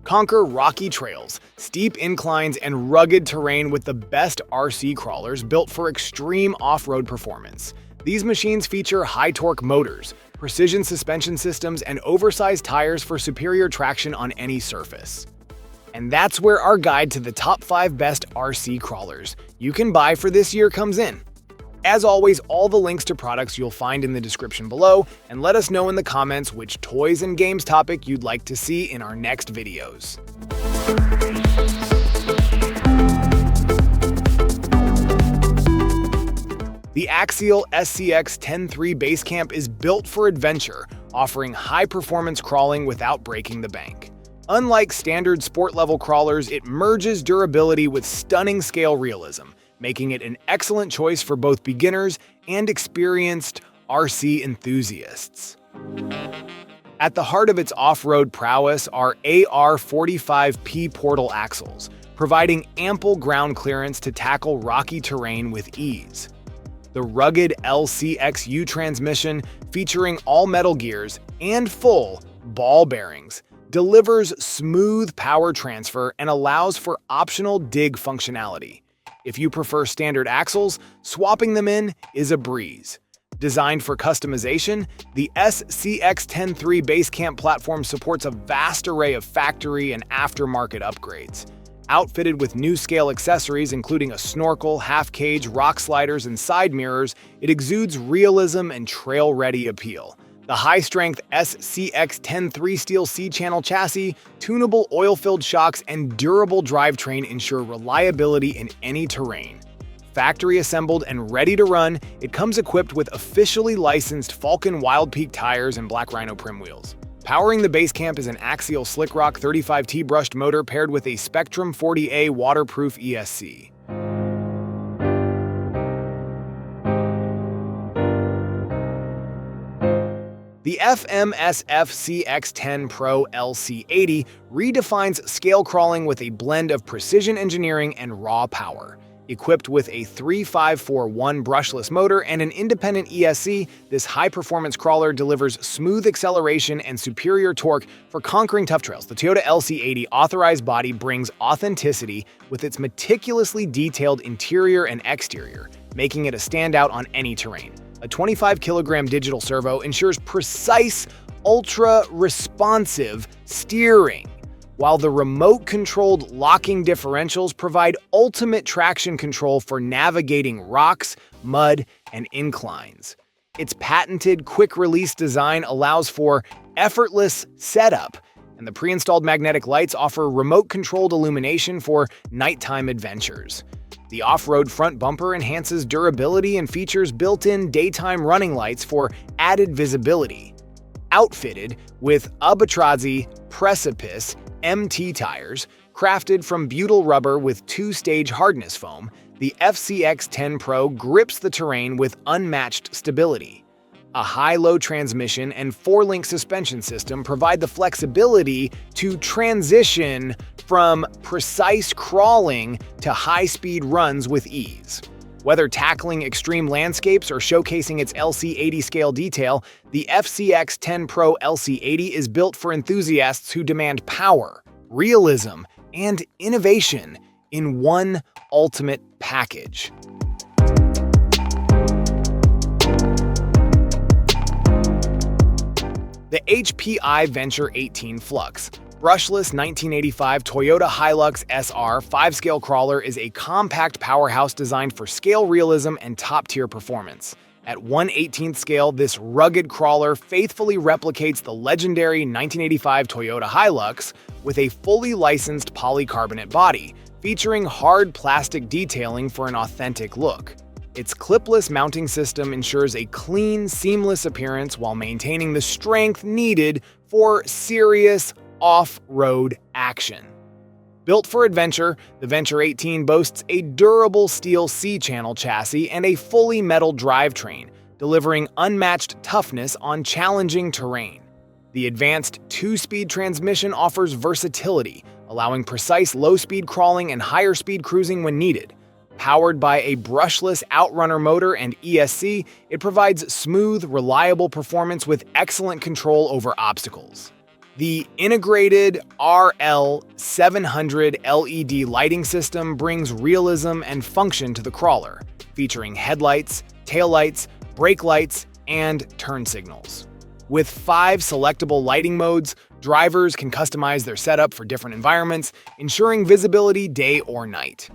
Conquer rocky trails, steep inclines, and rugged terrain with the best RC crawlers built for extreme off-road performance. These machines feature high-torque motors, precision suspension systems, and oversized tires for superior traction on any surface. And that's where our guide to the top 5 best RC crawlers you can buy for this year comes in. As always, all the links to products you'll find in the description below, and let us know in the comments which toys and games topic you'd like to see in our next videos. The Axial SCX10 III base camp is built for adventure, offering high-performance crawling without breaking the bank. Unlike standard sport-level crawlers, it merges durability with stunning scale realism, making it an excellent choice for both beginners and experienced RC enthusiasts. At the heart of its off-road prowess are AR45P portal axles, providing ample ground clearance to tackle rocky terrain with ease. The rugged LCXU transmission, featuring all-metal gears and full ball bearings, delivers smooth power transfer and allows for optional dig functionality. If you prefer standard axles, swapping them in is a breeze. Designed for customization, the SCX10 III base camp platform supports a vast array of factory and aftermarket upgrades. Outfitted with new scale accessories including a snorkel, half-cage, rock sliders, and side mirrors, it exudes realism and trail-ready appeal. The high-strength SCX10 III steel C-channel chassis, tunable oil-filled shocks, and durable drivetrain ensure reliability in any terrain. Factory assembled and ready to run, it comes equipped with officially licensed Falken Wild Peak tires and Black Rhino Prim wheels. Powering the base camp is an Axial Slickrock 35T brushed motor paired with a Spectrum 40A waterproof ESC. The FMS FCX10 Pro LC80 redefines scale crawling with a blend of precision engineering and raw power. Equipped with a 3541 brushless motor and an independent ESC, this high-performance crawler delivers smooth acceleration and superior torque for conquering tough trails. The Toyota LC80 authorized body brings authenticity with its meticulously detailed interior and exterior, making it a standout on any terrain. A 25-kilogram digital servo ensures precise, ultra-responsive steering, while the remote-controlled locking differentials provide ultimate traction control for navigating rocks, mud, and inclines. Its patented quick-release design allows for effortless setup, and the pre-installed magnetic lights offer remote-controlled illumination for nighttime adventures. The off-road front bumper enhances durability and features built-in daytime running lights for added visibility. Outfitted with Abatrazi Precipice MT tires, crafted from butyl rubber with 2-stage hardness foam, the FCX10 Pro grips the terrain with unmatched stability. A high-low transmission and 4-link suspension system provide the flexibility to transition from precise crawling to high-speed runs with ease. Whether tackling extreme landscapes or showcasing its LC80 scale detail, the FCX10 Pro LC80 is built for enthusiasts who demand power, realism, and innovation in one ultimate package. The HPI Venture 18 Flux brushless 1985 Toyota Hilux SR 5-scale crawler is a compact powerhouse designed for scale realism and top-tier performance. At 1/18th scale, this rugged crawler faithfully replicates the legendary 1985 Toyota Hilux with a fully licensed polycarbonate body, featuring hard plastic detailing for an authentic look. Its clipless mounting system ensures a clean, seamless appearance while maintaining the strength needed for serious off-road action. Built for adventure, the Venture 18 boasts a durable steel C-channel chassis and a fully metal drivetrain, delivering unmatched toughness on challenging terrain. The advanced 2-speed transmission offers versatility, allowing precise low-speed crawling and higher-speed cruising when needed. Powered by a brushless outrunner motor and ESC, it provides smooth, reliable performance with excellent control over obstacles. The integrated RL700 LED lighting system brings realism and function to the crawler, featuring headlights, taillights, brake lights, and turn signals. With 5 selectable lighting modes, drivers can customize their setup for different environments, ensuring visibility day or night.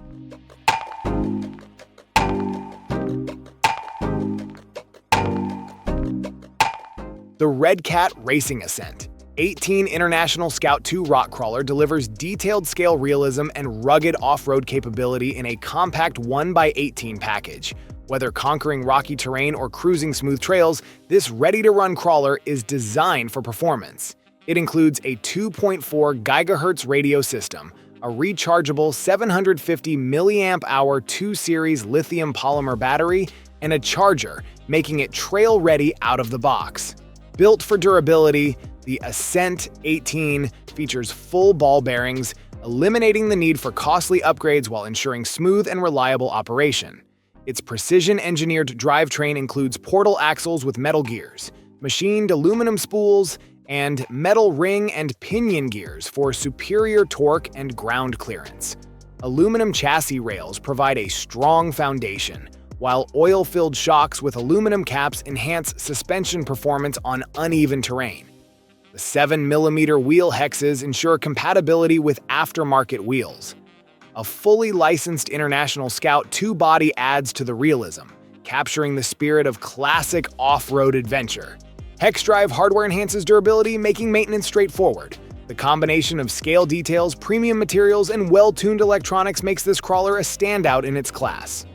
The Redcat Racing Ascent 18 International Scout 2 rock crawler delivers detailed scale realism and rugged off-road capability in a compact 1x18 package. Whether conquering rocky terrain or cruising smooth trails, this ready-to-run crawler is designed for performance. It includes a 2.4 GHz radio system, a rechargeable 750 mAh 2 Series lithium polymer battery, and a charger, making it trail-ready out of the box. Built for durability, the Ascent 18 features full ball bearings, eliminating the need for costly upgrades while ensuring smooth and reliable operation. Its precision-engineered drivetrain includes portal axles with metal gears, machined aluminum spools, and metal ring and pinion gears for superior torque and ground clearance. Aluminum chassis rails provide a strong foundation, while oil-filled shocks with aluminum caps enhance suspension performance on uneven terrain. The 7mm wheel hexes ensure compatibility with aftermarket wheels. A fully licensed International Scout 2 body adds to the realism, capturing the spirit of classic off-road adventure. Hex drive hardware enhances durability, making maintenance straightforward. The combination of scale details, premium materials, and well-tuned electronics makes this crawler a standout in its class.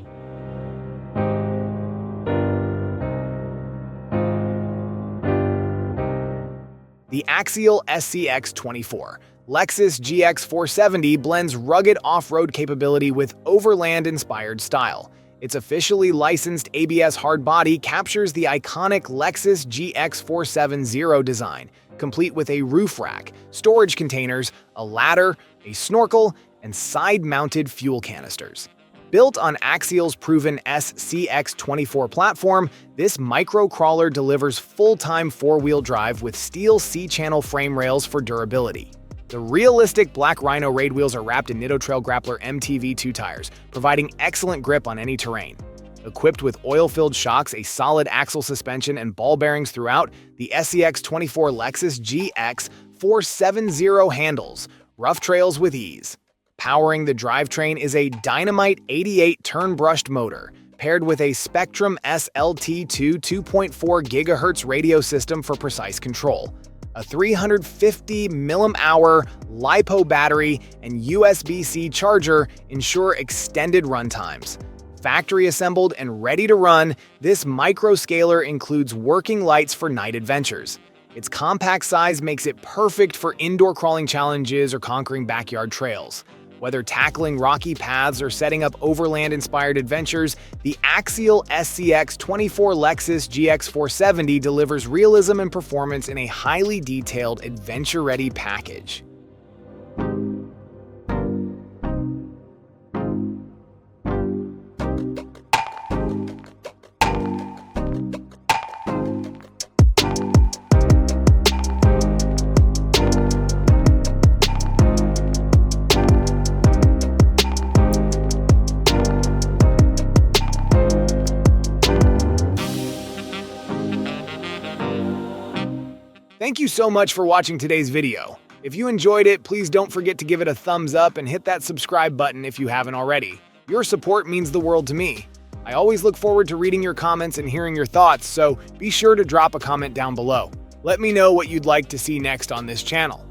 The Axial SCX10 IV Lexus GX470 blends rugged off-road capability with overland-inspired style. Its officially licensed ABS hard body captures the iconic Lexus GX470 design, complete with a roof rack, storage containers, a ladder, a snorkel, and side-mounted fuel canisters. Built on Axial's proven SCX24 platform, this micro-crawler delivers full-time four-wheel drive with steel C-channel frame rails for durability. The realistic Black Rhino raid wheels are wrapped in Nitto Trail Grappler MTV2 tires, providing excellent grip on any terrain. Equipped with oil-filled shocks, a solid axle suspension, and ball bearings throughout, the SCX24 Lexus GX470 handles rough trails with ease. Powering the drivetrain is a Dynamite 88 turn-brushed motor, paired with a Spectrum SLT2 2.4 GHz radio system for precise control. A 350 mAh LiPo battery and USB-C charger ensure extended runtimes. Factory assembled and ready to run, this micro-scaler includes working lights for night adventures. Its compact size makes it perfect for indoor crawling challenges or conquering backyard trails. Whether tackling rocky paths or setting up overland-inspired adventures, the Axial SCX24 Lexus GX470 delivers realism and performance in a highly detailed, adventure-ready package. Thank you so much for watching today's video. If you enjoyed it, please don't forget to give it a thumbs up and hit that subscribe button if you haven't already. Your support means the world to me. I always look forward to reading your comments and hearing your thoughts, so be sure to drop a comment down below. Let me know what you'd like to see next on this channel.